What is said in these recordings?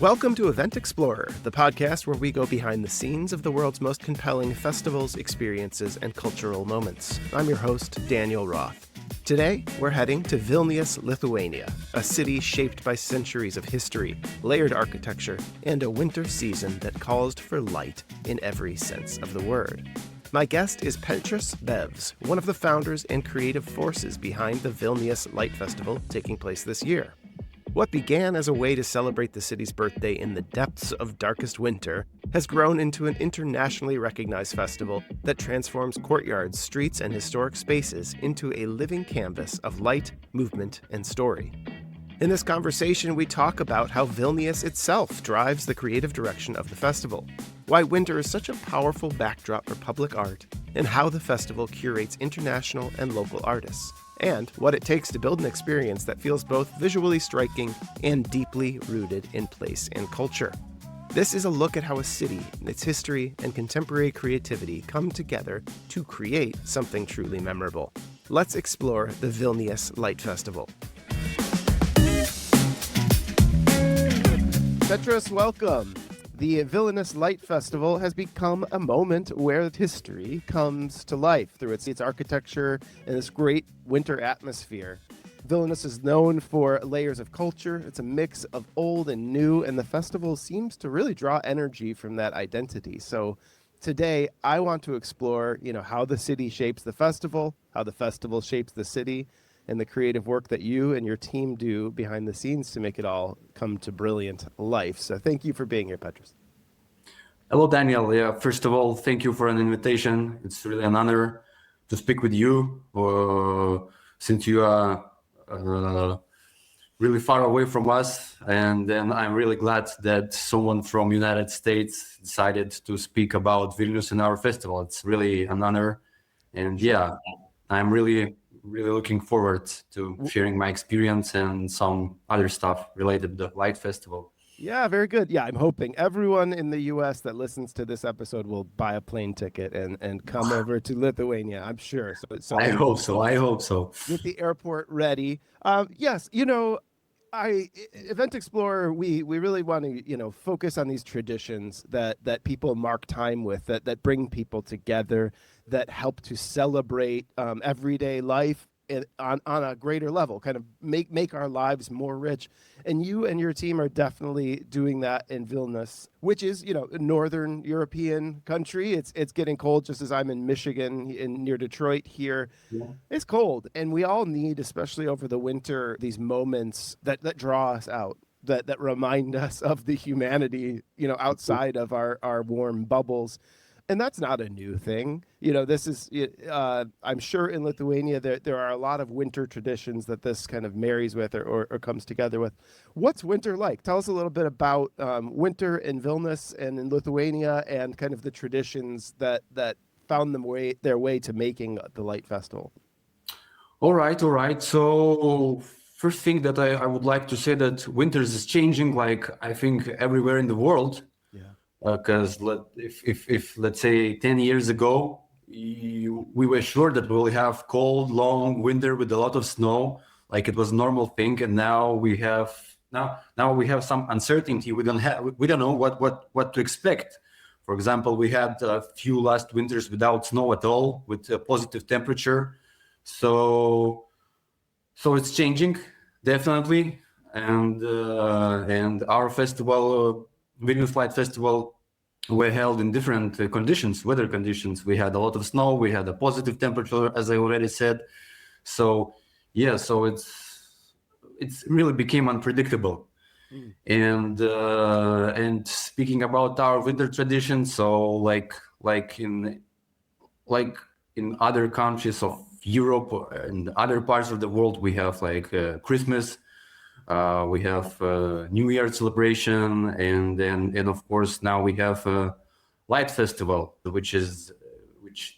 Welcome to Event Explorer, the podcast where we go behind the scenes of the world's most compelling festivals, experiences, and cultural moments. I'm your host, Daniel Roth. Today, we're heading to Vilnius, Lithuania, a city shaped by centuries of history, layered architecture, and a winter season that calls for light in every sense of the word. My guest is Petras Bevs, one of the founders and creative forces behind the Vilnius Light Festival taking place this year. What began as a way to celebrate the city's birthday in the depths of darkest winter has grown into an internationally recognized festival that transforms courtyards, streets, and historic spaces into a living canvas of light, movement, and story. In this conversation, we talk about how Vilnius itself drives the creative direction of the festival, why winter is such a powerful backdrop for public art, and how the festival curates international and local artists, and what it takes to build an experience that feels both visually striking and deeply rooted in place and culture. This is a look at how a city, its history, and contemporary creativity come together to create something truly memorable. Let's explore the Vilnius Light Festival. Petras, welcome. The Vilnius Light Festival has become a moment where history comes to life through its architecture and this great winter atmosphere. Vilnius is known for layers of culture. It's a mix of old and new, and the festival seems to really draw energy from that identity. So today, I want to explore, how the city shapes the festival, how the festival shapes the city, and the creative work that you and your team do behind the scenes to make it all come to brilliant life. So thank you for being here, Petras. Hello, Daniel. Yeah, first of all, thank you for an invitation. It's really an honor to speak with you, since you are really far away from us. And then I'm really glad that someone from United States decided to speak about Vilnius in our festival. It's really an honor. And yeah, I'm really looking forward to sharing my experience and some other stuff related to the Light Festival. Yeah, very good. Yeah, I'm hoping everyone in the U.S. that listens to this episode will buy a plane ticket and come over to Lithuania, I'm sure. So I hope so. Get the airport ready. Yes, Event Explorer, we really want to, focus on these traditions that people mark time with, that bring people together, that help to celebrate everyday life on a greater level, kind of make our lives more rich. And you and your team are definitely doing that in Vilnius, which is, a northern European country. It's getting cold, just as I'm in Michigan, near Detroit here. Yeah. It's cold, and we all need, especially over the winter, these moments that draw us out, that remind us of the humanity, outside of our warm bubbles. And that's not a new thing. This is, I'm sure in Lithuania, there are a lot of winter traditions that this kind of marries with or comes together with. What's winter like? Tell us a little bit about winter in Vilnius and in Lithuania and kind of the traditions that found their way to making the Light Festival. All right. So first thing that I would like to say that winter is changing, like I think everywhere in the world. Because if let's say 10 years ago, we were sure that we'll have cold, long winter with a lot of snow, like it was a normal thing, and now we have some uncertainty. We don't know what to expect. For example, we had a few last winters without snow at all, with a positive temperature. So it's changing definitely, and our festival. Vilnius Light Festival were held in different weather conditions. We had a lot of snow, we had a positive temperature, as I already said. So it's really became unpredictable. And speaking about our winter traditions, so like in other countries of Europe and other parts of the world, we have like Christmas. We have New Year celebration, and of course now we have Light Festival, which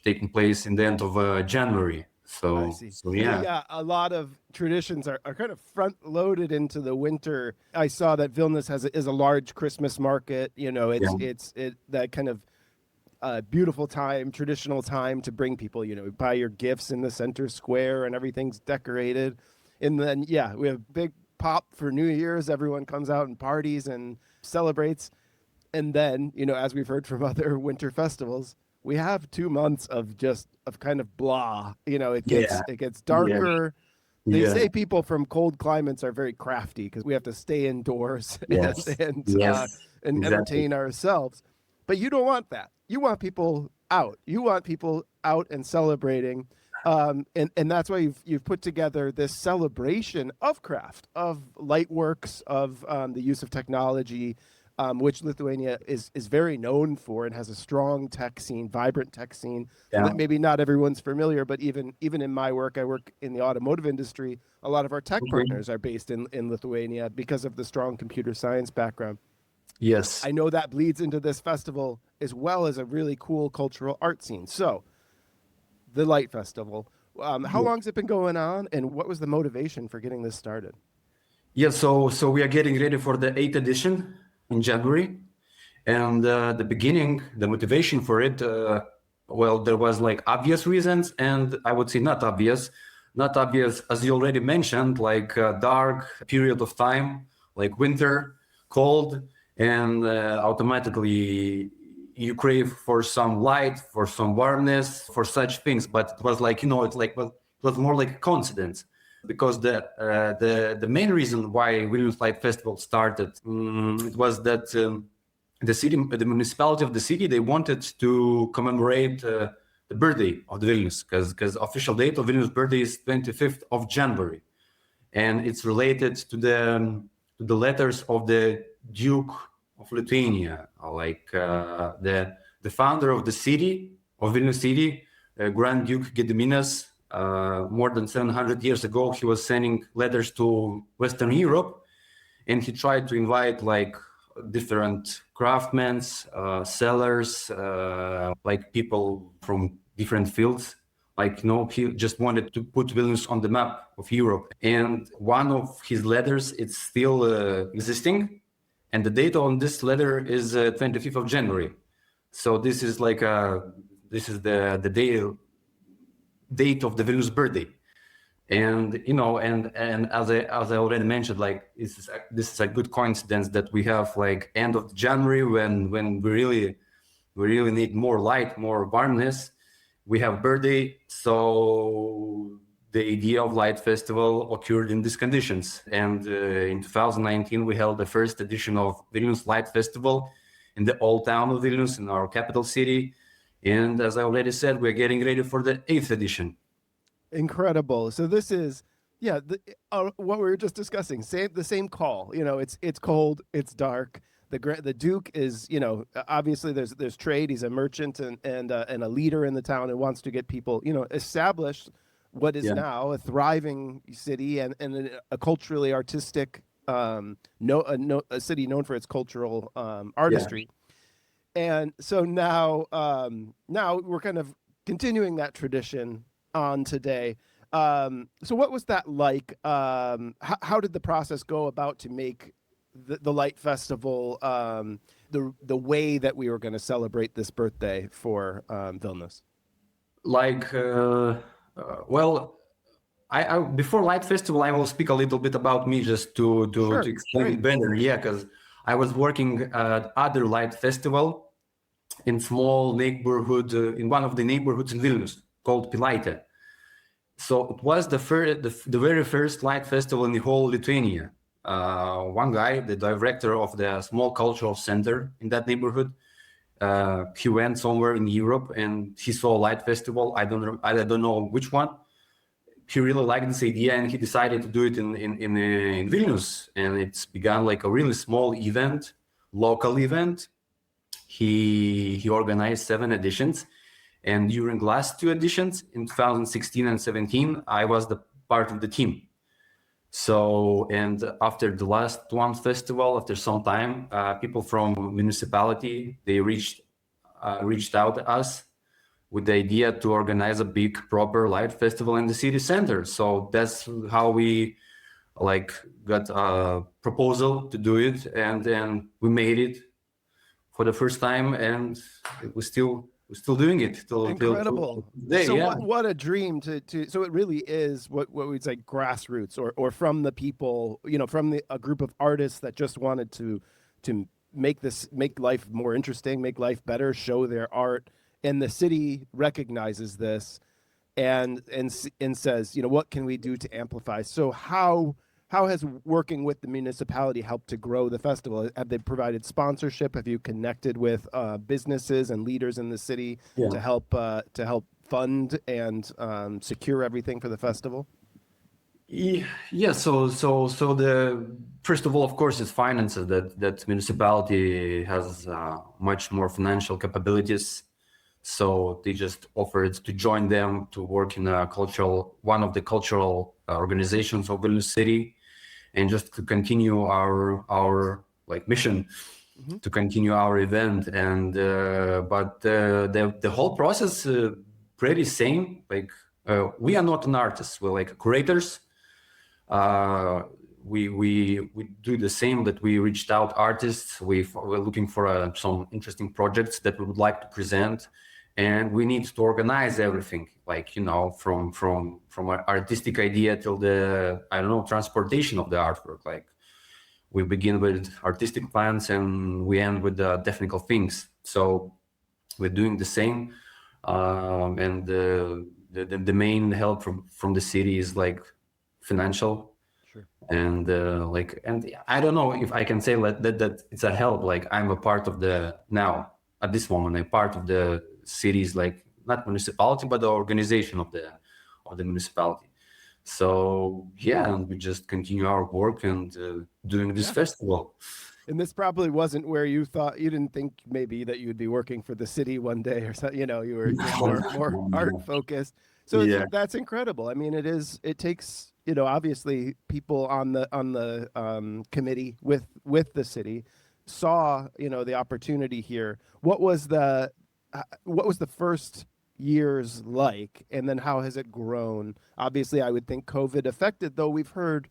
taking place in the end of January. So yeah, a lot of traditions are kind of front loaded into the winter. I saw that Vilnius is a large Christmas market. It's that kind of beautiful time, traditional time to bring people. Buy your gifts in the center square and everything's decorated, and then we have big pop for New Year's. Everyone comes out and parties, and celebrates. And then, as we've heard from other winter festivals, we have 2 months of kind of blah. It gets darker. They say people from cold climates are very crafty because we have to stay indoors and entertain ourselves. But you don't want that. You want people out. You want people out and celebrating. And that's why you've put together this celebration of craft, of light works, of the use of technology, which Lithuania is very known for and has a strong tech scene, vibrant tech scene. That maybe not everyone's familiar, but even in my work, I work in the automotive industry. A lot of our tech partners are based in Lithuania because of the strong computer science background. Yes. I know that bleeds into this festival as well as a really cool cultural art scene. So the Light Festival, how long has it been going on, and what was the motivation for getting this started? Yeah, so we are getting ready for the 8th edition in January, and the motivation for it, there was like obvious reasons, and I would say not obvious as you already mentioned, like a dark period of time, like winter, cold, and automatically you crave for some light, for some warmness, for such things. But it was like, it was more like a coincidence, because the main reason why Vilnius Light Festival started, it was that the municipality of the city, they wanted to commemorate the birthday of the Vilnius, because official date of Vilnius birthday is 25th of January, and it's related to the letters of the Duke of Lithuania, like the founder of the city of Vilnius city, Grand Duke Gediminas. More than 700 years ago, he was sending letters to Western Europe, and he tried to invite like different craftsmen, sellers, like people from different fields. He just wanted to put Vilnius on the map of Europe. And one of his letters, it's still existing. And the date on this letter is 25th of January. So this is like the date of the Vilnius birthday. And and as I already mentioned, like this is a good coincidence that we have like end of January when we really need more light, more warmness. We have birthday, so the idea of Light Festival occurred in these conditions. And in 2019, we held the first edition of Vilnius Light Festival in the old town of Vilnius, in our capital city. And as I already said, we're getting ready for the 8th edition. Incredible. So this is, what we were just discussing. The same call. It's cold, it's dark. The Duke is, obviously there's trade. He's a merchant and a leader in the town, and wants to get people, established what is now a thriving city and a culturally artistic, a city known for its cultural artistry. And so now we're kind of continuing that tradition on today. So what was that like? How did the process go about to make the Light Festival the way that we were going to celebrate this birthday for Vilnius? I before Light Festival, I will speak a little bit about me just to explain it better. Yeah, because I was working at other Light Festival in small neighborhood, in one of the neighborhoods in Vilnius called Pilaitė. So it was the very first Light Festival in the whole Lithuania. One guy, the director of the small cultural center in that neighborhood, he went somewhere in Europe and he saw Light Festival. I don't know which one. He really liked this idea and he decided to do it in Vilnius. And it's begun like a really small event, local event. He organized 7 editions, and during last 2 editions in 2016 and 17, I was the part of the team. So, and after the last one festival, after some time, people from municipality, they reached out to us with the idea to organize a big proper light festival in the city center. So that's how we got a proposal to do it, and then we made it for the first time, and we're still doing it. Incredible. What a dream to so it really is what we'd say grassroots or from the people, from a group of artists that just wanted to make life more interesting, make life better, show their art, and the city recognizes this and says, what can we do to amplify? So how has working with the municipality helped to grow the festival? Have they provided sponsorship? Have you connected with businesses and leaders in the city Yeah. to help fund and secure everything for the festival? Yeah, so the first of all, of course, it's finances. That municipality has much more financial capabilities, so they just offered to join them to work in one of the cultural organizations of Vilnius city, and just to continue our like mission, Mm-hmm. to continue our event. And but the whole process pretty same. Like we are not an artist, we're like curators. We do the same, that we reached out artists. We're looking for some interesting projects that we would like to present, and we need to organize everything, like from an artistic idea till the transportation of the artwork. Like we begin with artistic plans and we end with the technical things. So we're doing the same, and the main help from the city is like financial. Sure. And and I don't know if I can say that it's a help. Like I'm a part of now at this moment, I'm part of the city's, like, not municipality but the organization of the municipality. So yeah, and we just continue our work and doing this festival. And this probably wasn't where you didn't think maybe that you'd be working for the city one day or something. You're more art focused. So Yeah. that's incredible. I mean, it takes, obviously people on the committee with the city saw, the opportunity here. What was the first years like, and then how has it grown? Obviously, I would think COVID affected, though we've heard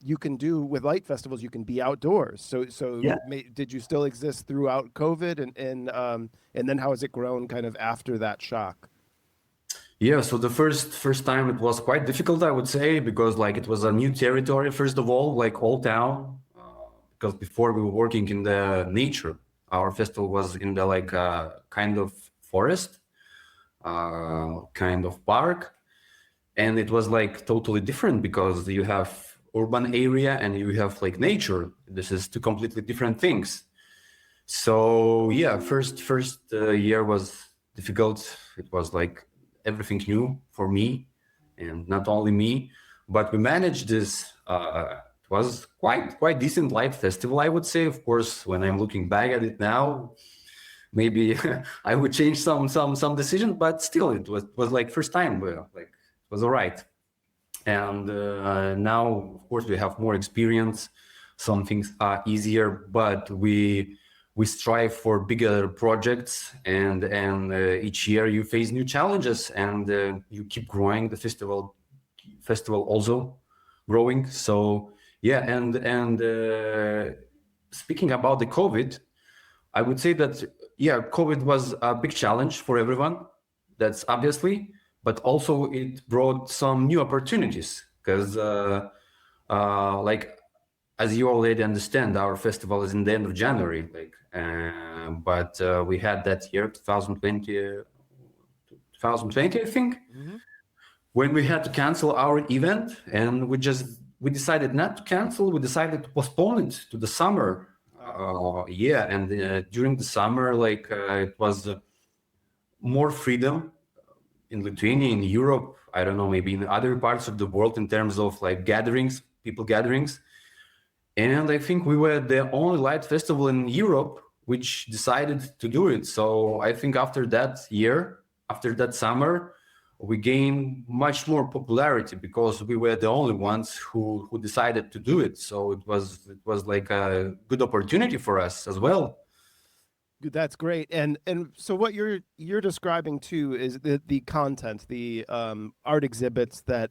you can do with light festivals, you can be outdoors. So Yeah. did you still exist throughout COVID, and then how has it grown kind of after that shock? Yeah, so the first time it was quite difficult, I would say, because like it was a new territory, first of all, like whole town. Because before we were working in the nature, our festival was in the like kind of forest, kind of park, and it was like totally different because you have urban area and you have like nature. This is two completely different things. So yeah, first year was difficult. It was like everything new for me, and not only me, but we managed this. It was quite decent light festival, I would say. Of course, when I'm looking back at it now, maybe I would change some decisions, but still, it was like first time. Like it was all right. And now, of course, we have more experience. Some things are easier, but we strive for bigger projects, and each year you face new challenges, and you keep growing. The festival also growing. So yeah, and speaking about the COVID, I would say that yeah, COVID was a big challenge for everyone. That's obviously, but also it brought some new opportunities, because like, as you already understand, our festival is in the end of January, like, but we had that year 2020, I think, Mm-hmm. when we had to cancel our event, and we decided not to cancel. We decided to postpone it to the summer. Yeah, and during the summer, like, it was more freedom in Lithuania, in Europe, I don't know, maybe in other parts of the world, in terms of like gatherings, people gatherings. And I think we were the only light festival in Europe which decided to do it. So I think after that year, after that summer, we gained much more popularity because we were the only ones who decided to do it. So it was like a good opportunity for us as well. That's great. And so what you're describing too is the content, the art exhibits that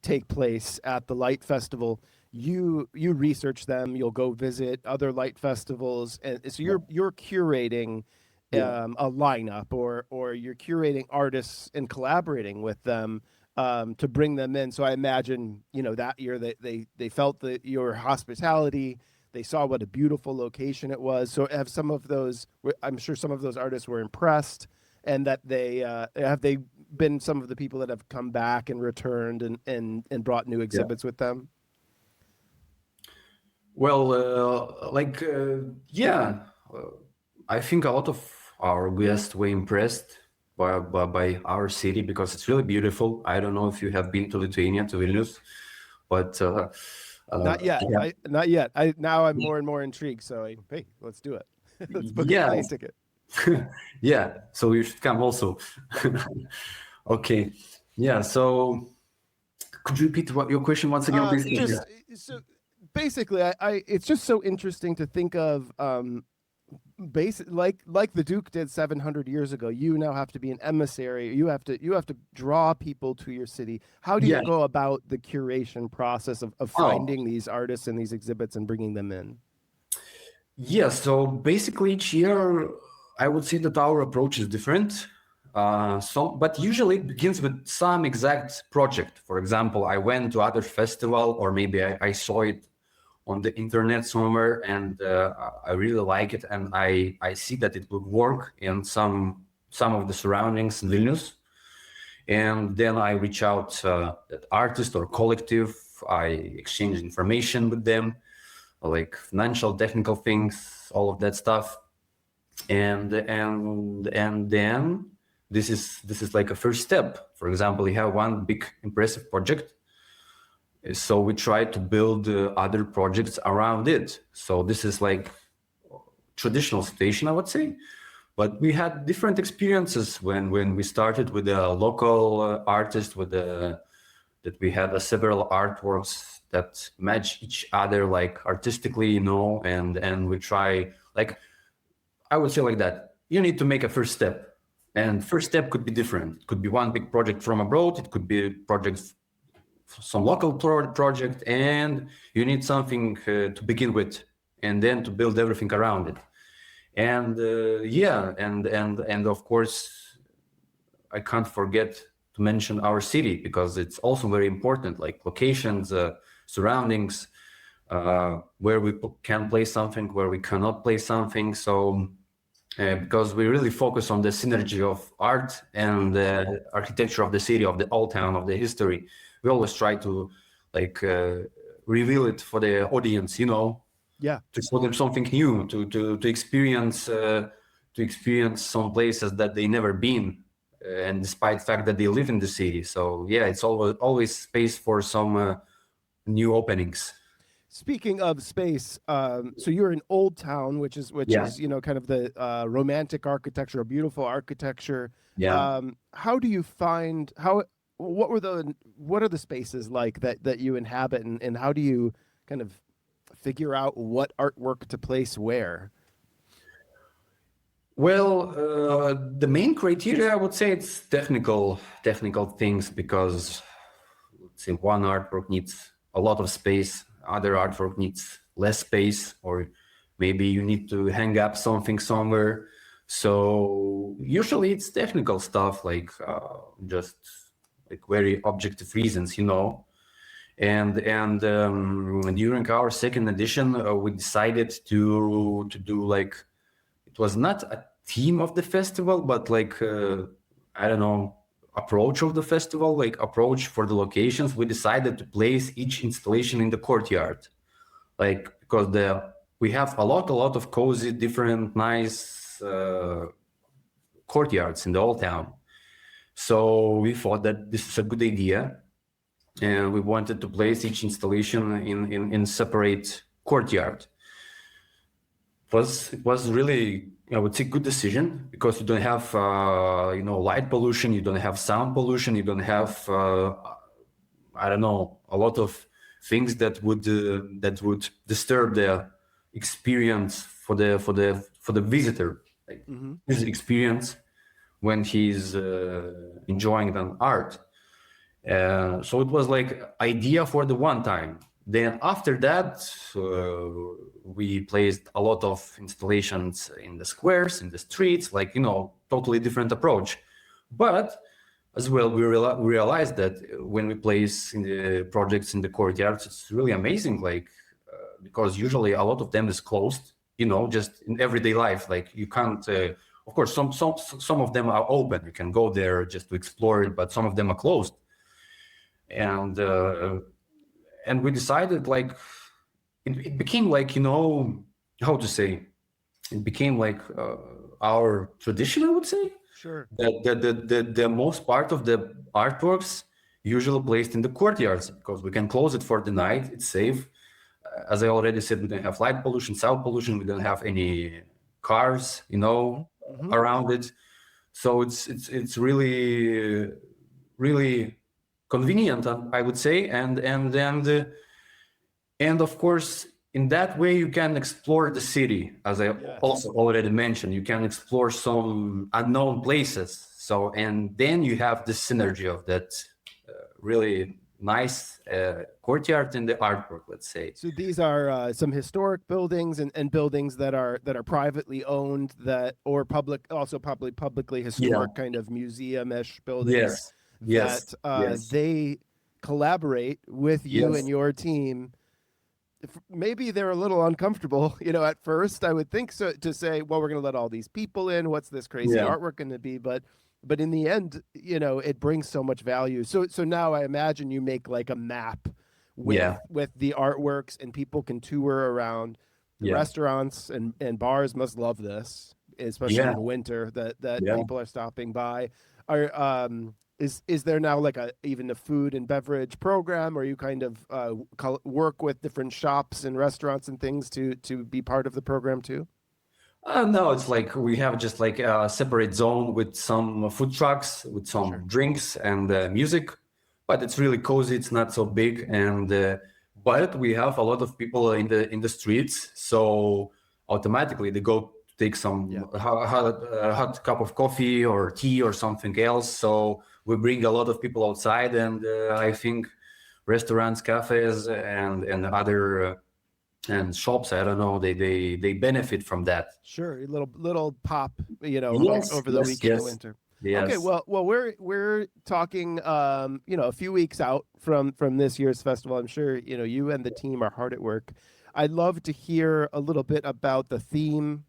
take place at the Light Festival. You research them. You'll go visit other light festivals, and so you're curating a lineup, or you're curating artists and collaborating with them to bring them in. So I imagine that year they felt that your hospitality, they saw what a beautiful location it was. So have some of those, I'm sure some of those artists were impressed, and that they have they been some of the people that have come back and returned and brought new exhibits with them. Well, yeah, I think a lot of our guests were impressed by our city because it's really beautiful. I don't know if you have been to Lithuania, to Vilnius, but Not yet. yeah. Not yet. Now I'm more and more intrigued. So hey, let's do it. Let's book a plane ticket. Yeah, so you should come also. Okay, yeah. So could you repeat your question once again, please? So basically, I it's just so interesting to think of like the Duke did 700 years ago. You now have to be an emissary. You have to draw people to your city. How do you go about the curation process of finding these artists and these exhibits and bringing them in? Yeah, so basically each year I would say that our approach is different. But usually it begins with some exact project. For example, I went to other festival, or maybe I saw it on the internet somewhere, and I really like it, and I see that it would work in some of the surroundings in Vilnius. And then I reach out that artist or collective. I exchange information with them, like financial, technical things, all of that stuff, and then this is like a first step. For example, you have one big impressive project, so we try to build other projects around it. So this is like traditional situation, I would say. But we had different experiences when we started with a local artist, that we had several artworks that match each other, like artistically, and we try, like, I would say like that. You need to make a first step. And first step could be different. It could be one big project from abroad. It could be projects, some local project, and you need something to begin with, and then to build everything around it. And and of course, I can't forget to mention our city, because it's also very important, like locations, surroundings, where we can play something, where we cannot play something. So because we really focus on the synergy of art and the architecture of the city, of the old town, of the history, we always try to reveal it for the audience, to show them something new, to experience some places that they never been, and despite the fact that they live in the city. So yeah, it's always space for some new openings. Speaking of space, so you're in Old Town, which is kind of the romantic architecture, a beautiful architecture. Yeah. How do you find what are the spaces like that you inhabit, and how do you kind of figure out what artwork to place where? Well, the main criteria, I would say, it's technical things, because let's say one artwork needs a lot of space, other artwork needs less space, or maybe you need to hang up something somewhere. So usually it's technical stuff, like just like very objective reasons, And during our second edition, we decided to do, like, it was not a theme of the festival, but like I don't know, approach of the festival, like approach for the locations. We decided to place each installation in the courtyard, like, because we have a lot of cozy, different, nice courtyards in the old town. So we thought that this is a good idea, and we wanted to place each installation in separate courtyard. It was really, I would say, good decision, because you don't have light pollution, you don't have sound pollution, you don't have I don't know, a lot of things that would disturb the experience for the visitor, like his experience when he's enjoying an art. So it was like idea for the one time. Then after that, we placed a lot of installations in the squares, in the streets, like, totally different approach. But as well, we realized that when we place in the projects in the courtyards, it's really amazing. Like because usually a lot of them is closed, just in everyday life. Like you can't, of course, some of them are open. You can go there just to explore it, but some of them are closed. And we decided like, it became like, how to say, it became like our tradition, I would say. Sure. The most part of the artworks usually placed in the courtyards, because we can close it for the night. It's safe. As I already said, we don't have light pollution, sound pollution. We don't have any cars, around it. So it's really, really convenient, I would say. And of course, in that way, you can explore the city. As I also already mentioned, you can explore some unknown places. So, and then you have the synergy of that really nice courtyard and the artwork, let's say. So these are some historic buildings and buildings that are privately owned, or publicly historic, kind of museum-ish buildings. Yes. They collaborate with you and your team. Maybe they're a little uncomfortable, at first, I would think, so, to say, well, we're going to let all these people in. What's this crazy artwork going to be? But in the end, it brings so much value. So now I imagine you make like a map with the artworks, and people can tour around. The restaurants and bars must love this, especially in the winter, that people are stopping by. Is there now like even a food and beverage program, or you kind of work with different shops and restaurants and things to be part of the program too? No, it's like we have just like a separate zone with some food trucks, with some drinks and music, but it's really cozy. It's not so big, and but we have a lot of people in the streets, so automatically they go take some hot cup of coffee or tea or something else. So we bring a lot of people outside, and I think restaurants, cafes, and other and shops, I don't know, they benefit from that. Sure, a little pop, over the week in the winter. Yes. Okay, well, we're talking, a few weeks out from this year's festival. I'm sure you and the team are hard at work. I'd love to hear a little bit about the theme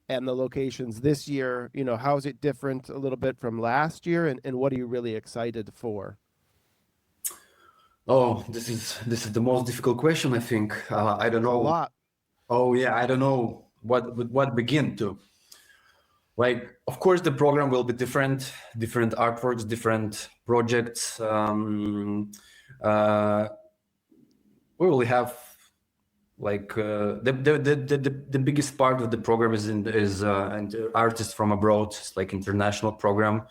and the locations this year. How is it different a little bit from last year, and what are you really excited for? Oh, this is the most difficult question, I think. I don't know. A lot. Oh yeah, I don't know what begin to. Like, of course, the program will be different artworks, different projects. We will have like the biggest part of the program is artists from abroad. It's like international program,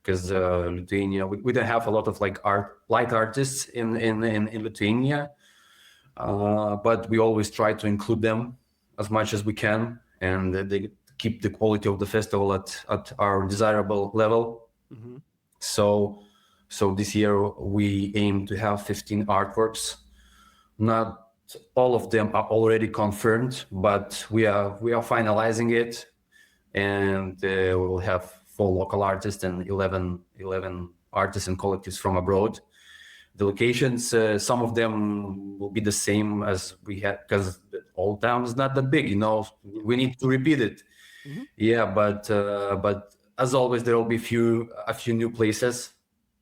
because Lithuania, we don't have a lot of like light artists in Lithuania, but we always try to include them as much as we can, and they keep the quality of the festival at our desirable level. Mm-hmm. So this year we aim to have 15 artworks. Not all of them are already confirmed, but we are finalizing it, and we will have 4 local artists and 11 artists and collectives from abroad. The locations, some of them will be the same as we had, because the old town is not that big, we need to repeat it. Mm-hmm. Yeah, but as always, there will be a few new places,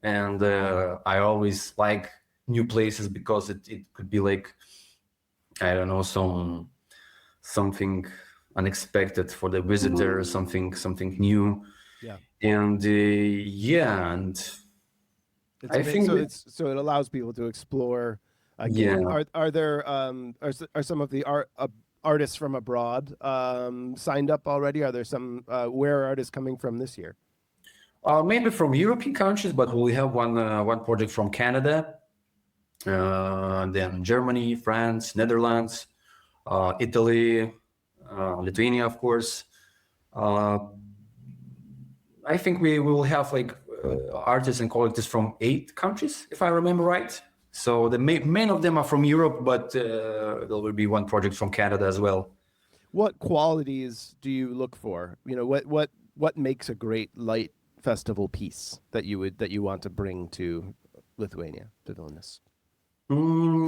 and I always like new places, because it could be like, I don't know, something unexpected for the visitor, something new. Yeah. And I think so it allows people to explore again. Yeah. Are there are some of the artists from abroad signed up already? Are there some where are artists coming from this year? Maybe from European countries, but we have one project from Canada, then Germany, France, Netherlands, Italy, Lithuania, of course. I think we will have like artists and collectives from 8 countries, if I remember right. So the main of them are from Europe, but there will be one project from Canada as well. What qualities do you look for? What makes a great light festival piece that you want to bring to Lithuania, to Vilnius?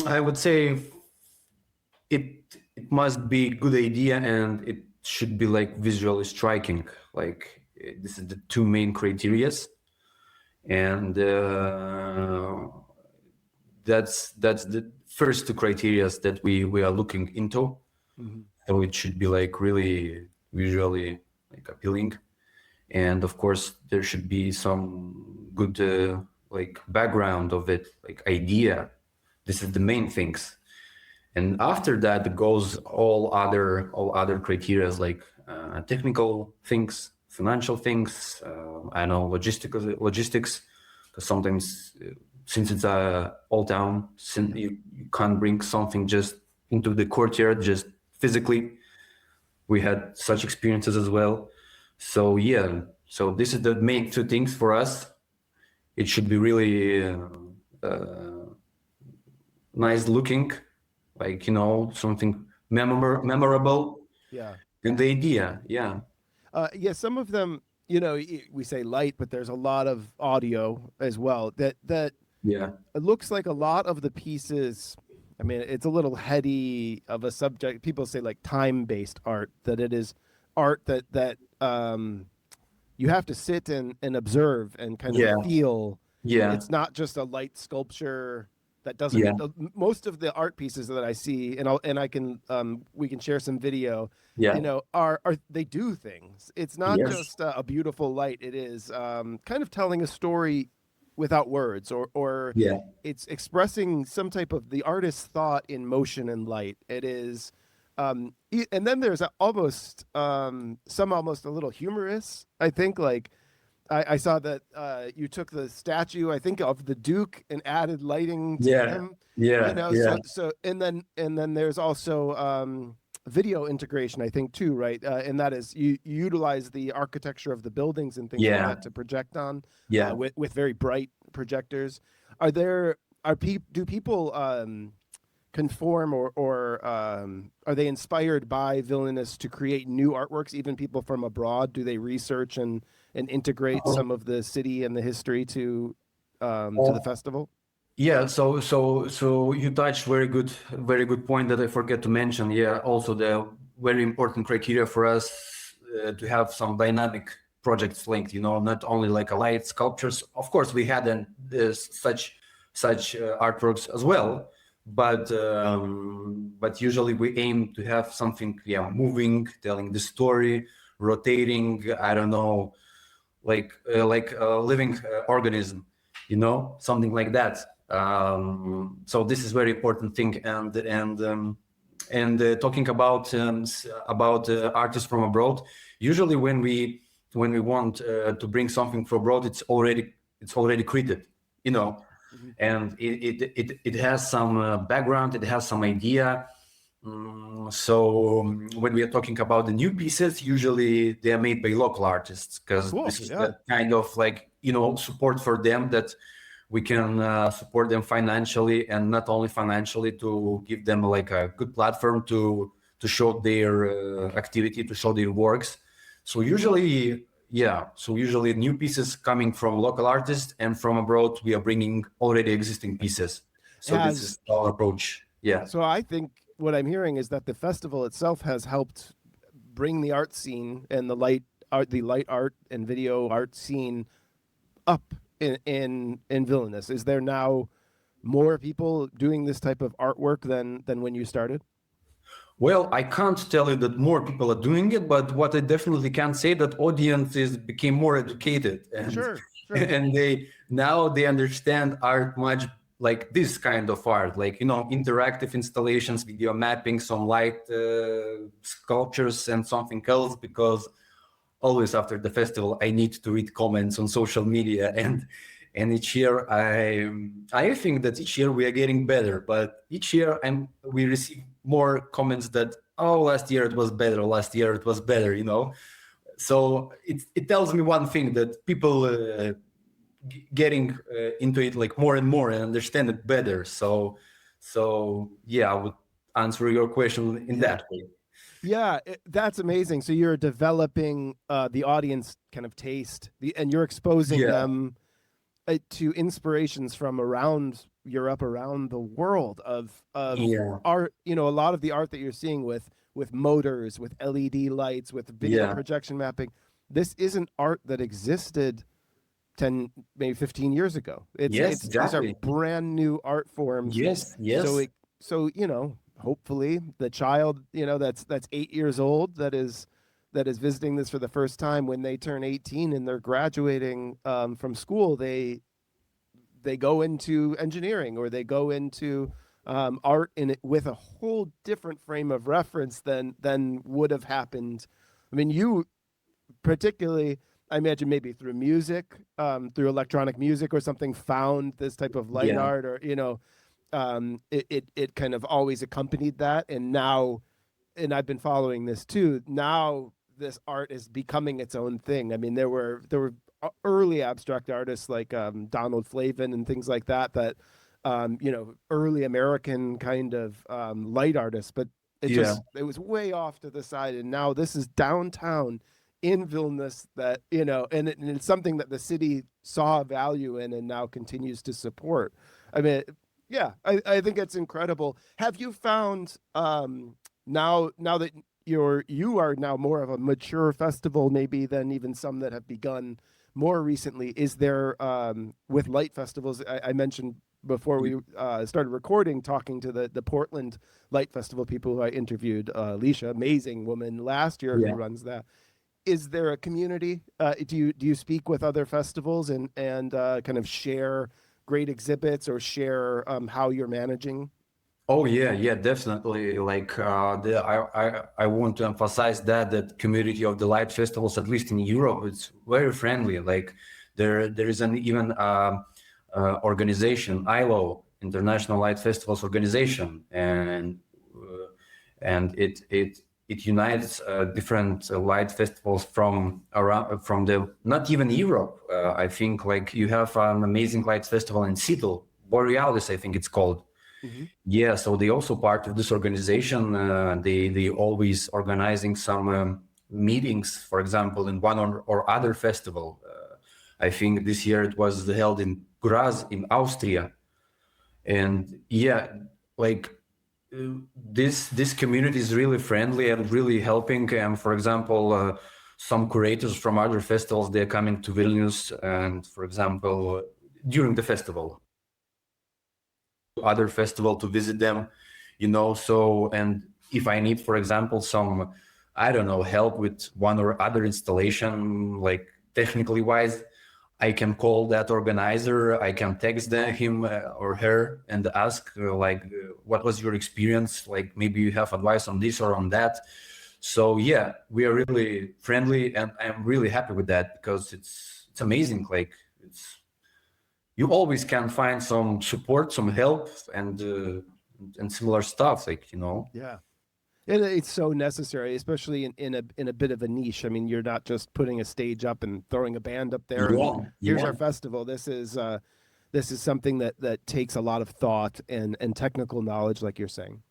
I would say it must be good idea, and it should be like visually striking. Like this is the two main criterias, and that's the first two criterias that we are looking into. Mm-hmm. So it should be like really visually like appealing, and of course there should be some good like background of it, like idea. This is the main things, and after that goes all other criteria like technical things, financial things, I know logistics, because sometimes since it's a old town, since you can't bring something just into the courtyard just physically. We had such experiences as well. So yeah, so this is the main two things for us. It should be really nice looking, like, you know, something memorable. Yeah. And the idea, yeah. Yeah, some of them, you know, we say light, but there's a lot of audio as well. That Yeah. it looks like a lot of the pieces. I mean, it's a little heady of a subject. People say like time-based art, that it is art that you have to sit and observe and kind Yeah. of feel. Yeah. It's not just a light sculpture that doesn't. Yeah. Most of the art pieces that I see, and I can we can share some video. Yeah. You know, are they do things. It's not Yes. just a beautiful light. It is kind of telling a story without words, or Yeah. it's expressing some type of the artist's thought in motion and light. It is, and then there's almost some almost a little humorous. I think like I saw that you took the statue, I think, of the Duke and added lighting to him. Yeah. You know, Yeah. so and then there's also video integration, I think, too, right? And that is you utilize the architecture of the buildings and things like that to project on. Yeah. With very bright projectors. Do people conform or are they inspired by Vilnius to create new artworks? Even people from abroad, do they research and integrate some of the city and the history to the festival? Yeah, so you touched very good point that I forget to mention. Yeah, also the very important criteria for us to have some dynamic projects linked. You know, not only like a light sculptures. Of course, we had such artworks as well, but usually we aim to have something, moving, telling the story, rotating. I don't know, like a living organism. You know, something like that. So this is very important thing, and talking about artists from abroad. Usually, when we want to bring something from abroad, it's already created, you know, and it has some background, it has some idea. So when we are talking about the new pieces, usually they are made by local artists, because this is the kind of like, you know, support for them, that we can support them financially, and not only financially, to give them like a good platform to show their activity, to show their works. So usually new pieces coming from local artists, and from abroad we are bringing already existing pieces. So this is our approach. Yeah. So I think what I'm hearing is that the festival itself has helped bring the art scene and the light art and video art scene up in Vilnius. Is there now more people doing this type of artwork than when you started? Well, I can't tell you that more people are doing it, but what I definitely can say, that audiences became more educated, and Sure. and they understand art much, like this kind of art, like, you know, interactive installations, video mapping, some light sculptures, and something else. Because always after the festival, I need to read comments on social media, and each year I think that each year we are getting better, but each year we receive more comments that, oh, last year it was better, you know. So it tells me one thing, that people getting into it like more and more, and understand it better. So yeah, I would answer your question in that way. Yeah, that's amazing. So you're developing the audience kind of taste, and you're exposing them to inspirations from around Europe, around the world of Yeah. art. You know, a lot of the art that you're seeing with motors, with LED lights, with video Yeah. projection mapping. This isn't art that existed 10, maybe 15 years ago. Yes, It's these are exactly. brand new art forms. Yes, So yes. you know, hopefully the child, you know, that's 8 years old that is visiting this for the first time, when they turn 18 and they're graduating from school, they go into engineering, or they go into art in it with a whole different frame of reference than would have happened. I mean, you particularly, I imagine, maybe through music, through electronic music or something, found this type of light Yeah. art, or, you know, it kind of always accompanied that. And now, and I've been following this too. Now this art is becoming its own thing. I mean, there were early abstract artists like Donald Flavin and things like that, you know, early American kind of light artists, but Yeah. it was way off to the side. And now this is downtown in Vilnius, that, you know, and it's something that the city saw value in and now continues to support. I mean, yeah, I think it's incredible. Have you found now that you are now more of a mature festival maybe than even some that have begun more recently, is there with light festivals, I mentioned before we started recording, talking to the Portland Light Festival people who I interviewed, Alicia, amazing woman last year who Yeah. runs that. Is there a community? Do you speak with other festivals and kind of share great exhibits, or share how you're managing? Oh yeah, yeah, definitely. Like I want to emphasize that community of the light festivals, at least in Europe, it's very friendly. Like there is an even organization, ILO, International Light Festivals Organization, and it unites different light festivals from around from the not even Europe. I think like you have an amazing light festival in Seattle, Borealis, I think it's called. Mm-hmm. Yeah, so they also part of this organization. They always organizing some meetings, for example, in one or other festival. I think this year it was held in Graz in Austria, and yeah, like this community is really friendly and really helping. And for example, some curators from other festivals, they're coming to Vilnius, and for example, during the festival, other festival to visit them, you know. So, and if I need, for example, some, I don't know, help with one or other installation, like technically wise, I can call that organizer, I can text him or her and ask what was your experience, like maybe you have advice on this or on that. So yeah, we are really friendly, and I'm really happy with that, because it's amazing. Like it's, you always can find some support, some help, and similar stuff, like, you know. Yeah. And it's so necessary, especially in a bit of a niche. I mean, you're not just putting a stage up and throwing a band up there and Yeah, here's yeah, our festival. This is something that takes a lot of thought and technical knowledge, like you're saying.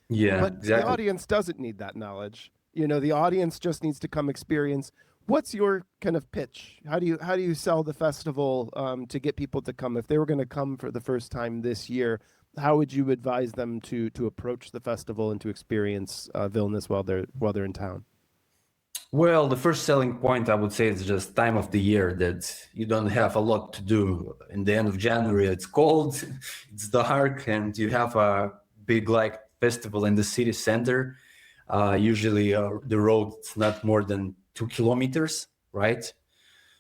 yeah, But the exactly. audience doesn't need that knowledge. You know, the audience just needs to come experience. What's your kind of pitch? How do you sell the festival to get people to come? If they were going to come for the first time this year, how would you advise them to approach the festival and to experience Vilnius while they're in town? Well, the first selling point, I would say, is just time of the year, that you don't have a lot to do. In the end of January, it's cold, it's dark, and you have a big like festival in the city center. Usually, the road is not more than 2 kilometers, right?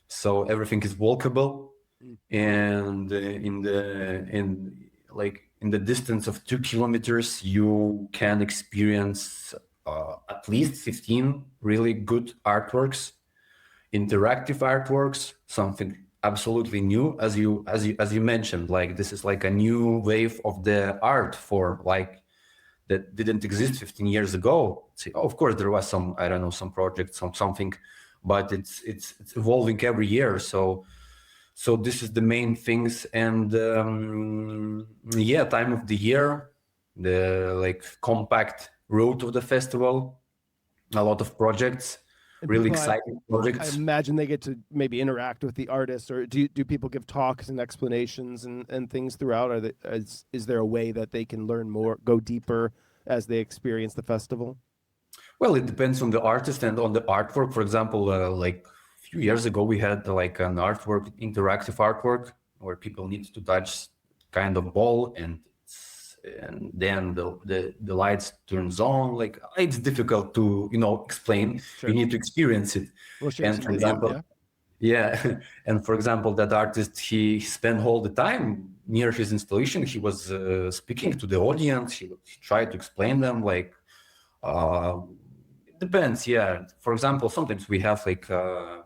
So everything is walkable, Mm. and in the distance of 2 kilometers, you can experience at least 15 really good artworks, interactive artworks, something absolutely new, as you mentioned. Like this is like a new wave of the art for like that didn't exist 15 years ago. See, of course, there was some, I don't know, some project, something, but it's evolving every year. So this is the main things. And yeah, time of the year, the like compact route of the festival, a lot of projects. And really people, exciting I projects. imagine they get to maybe interact with the artists, or do people give talks and explanations and things throughout? Is there a way that they can learn more, go deeper as they experience the festival? Well, it depends on the artist and on the artwork. For example, like a few years ago, we had like an artwork, interactive artwork, where people need to touch kind of ball, and then the lights turns on. Like it's difficult to explain. You Sure. need to experience it. We'll share And some for video. example, Yeah. yeah, and for example, that artist, he spent all the time near his installation. He was speaking to the audience. He tried to explain them like. Uh, it depends, yeah. For example, sometimes we have like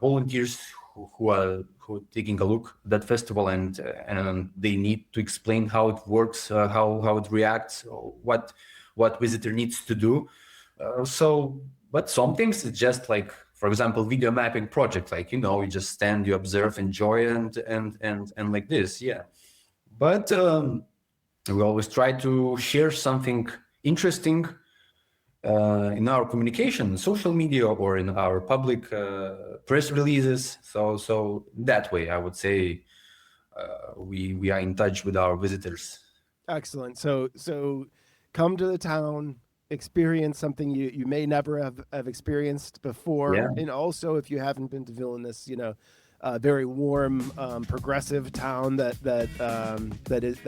volunteers who are taking a look at that festival, and they need to explain how it works, how it reacts, what visitor needs to do. But sometimes it's just like, for example, video mapping project. Like you just stand, you observe, enjoy, and like this, yeah. But we always try to share something interesting in our communication, social media, or in our public press releases. So that way, I would say we are in touch with our visitors. Excellent. So come to the town, experience something you may never have experienced before. Yeah. And also, if you haven't been to Vilnius, a very warm, progressive town that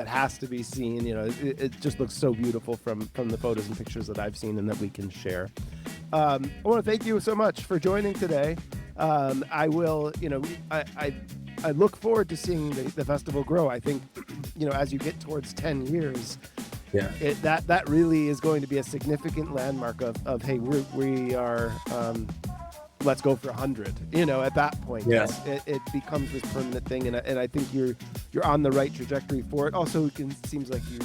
has to be seen. It just looks so beautiful from the photos and pictures that I've seen and that we can share. I want to thank you so much for joining today. I will, I look forward to seeing the festival grow. I think, as you get towards 10 years, Yeah. that really is going to be a significant landmark of hey, we are. Let's go for 100. At that point, Yeah. it becomes this permanent thing, and I think you're on the right trajectory for it. Also, seems like you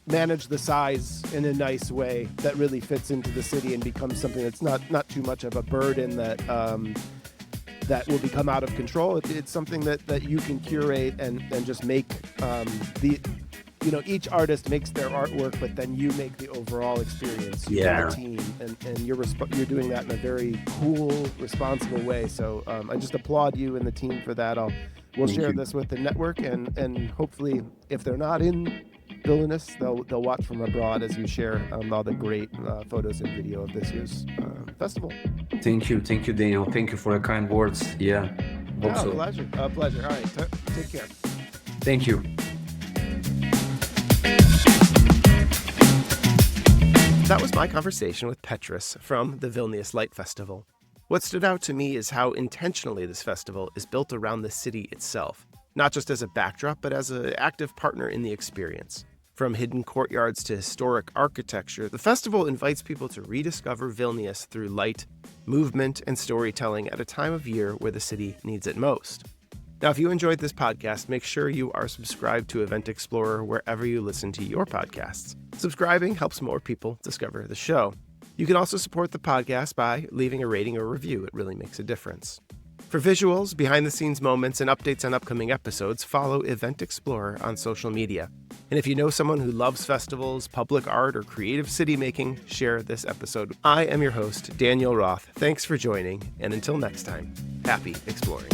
manage the size in a nice way that really fits into the city and becomes something that's not too much of a burden that will become out of control. It's something that you can curate and just make each artist makes their artwork, but then you make the overall experience. You Yeah. have a team, and you're doing that in a very cool, responsible way. So I just applaud you and the team for that. We'll Thank share you. this with the network, and hopefully, if they're not in Vilnius, they'll watch from abroad as you share all the great photos and video of this year's festival. Thank you, Daniel. Thank you for your kind words. Yeah. Hope so. Pleasure. Pleasure. All right. Take care. Thank you. That was my conversation with Petras from the Vilnius Light Festival. What stood out to me is how intentionally this festival is built around the city itself, not just as a backdrop, but as an active partner in the experience. From hidden courtyards to historic architecture, the festival invites people to rediscover Vilnius through light, movement, and storytelling at a time of year where the city needs it most. Now, if you enjoyed this podcast, make sure you are subscribed to Event Explorer wherever you listen to your podcasts. Subscribing helps more people discover the show. You can also support the podcast by leaving a rating or review. It really makes a difference. For visuals, behind-the-scenes moments, and updates on upcoming episodes, follow Event Explorer on social media. And if you know someone who loves festivals, public art, or creative city making, share this episode. I am your host, Daniel Roth. Thanks for joining, and until next time, happy exploring.